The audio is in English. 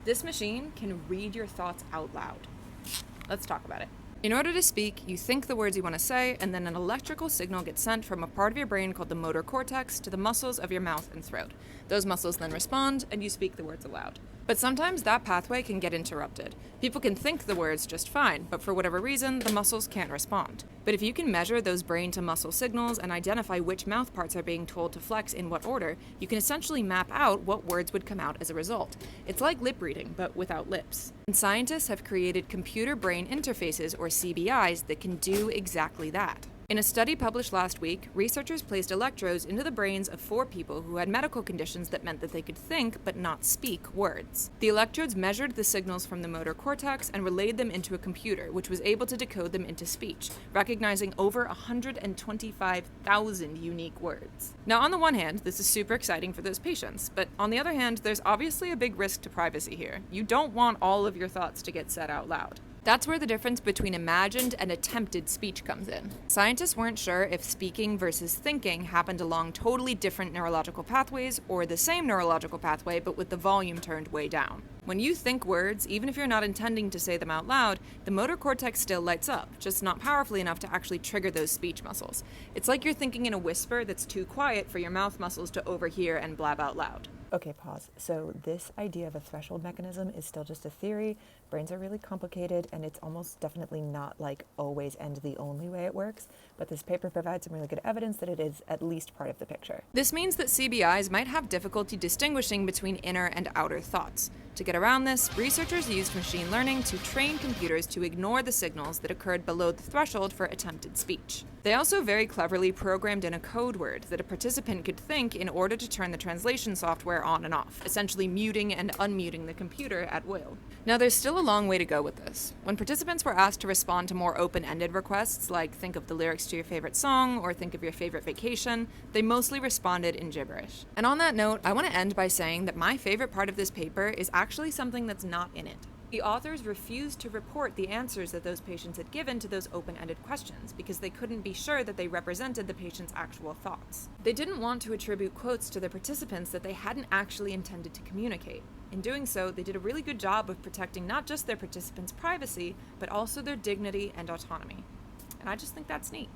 This machine can read your thoughts out loud. Let's talk about it. In order to speak, you think the words you want to say, and then an electrical signal gets sent from a part of your brain called the motor cortex to the muscles of your mouth and throat. Those muscles then respond, and you speak the words aloud. But sometimes that pathway can get interrupted. People can think the words just fine, but for whatever reason, the muscles can't respond. But if you can measure those brain-to-muscle signals and identify which mouth parts are being told to flex in what order, you can essentially map out what words would come out as a result. It's like lip reading, but without lips. And scientists have created computer-brain interfaces, or CBIs, that can do exactly that. In a study published last week, researchers placed electrodes into the brains of 4 people who had medical conditions that meant that they could think but not speak words. The electrodes measured the signals from the motor cortex and relayed them into a computer, which was able to decode them into speech, recognizing over 125,000 unique words. Now, on the one hand, this is super exciting for those patients, but on the other hand, there's obviously a big risk to privacy here. You don't want all of your thoughts to get said out loud. That's where the difference between imagined and attempted speech comes in. Scientists weren't sure if speaking versus thinking happened along totally different neurological pathways or the same neurological pathway but with the volume turned way down. When you think words, even if you're not intending to say them out loud, the motor cortex still lights up, just not powerfully enough to actually trigger those speech muscles. It's like you're thinking in a whisper that's too quiet for your mouth muscles to overhear and blab out loud. Okay, pause. So this idea of a threshold mechanism is still just a theory. Brains are really complicated, and it's almost definitely not like always and the only way it works, but this paper provides some really good evidence that it is at least part of the picture. This means that CBIs might have difficulty distinguishing between inner and outer thoughts. To get around this, researchers used machine learning to train computers to ignore the signals that occurred below the threshold for attempted speech. They also very cleverly programmed in a code word that a participant could think in order to turn the translation software on and off, essentially muting and unmuting the computer at will. Now, there's still a long way to go with this. When participants were asked to respond to more open-ended requests, like think of the lyrics to your favorite song or think of your favorite vacation, they mostly responded in gibberish. And on that note, I want to end by saying that my favorite part of this paper is actually something that's not in it. The authors refused to report the answers that those patients had given to those open-ended questions because they couldn't be sure that they represented the patient's actual thoughts. They didn't want to attribute quotes to the participants that they hadn't actually intended to communicate. In doing so, they did a really good job of protecting not just their participants' privacy, but also their dignity and autonomy. And I just think that's neat.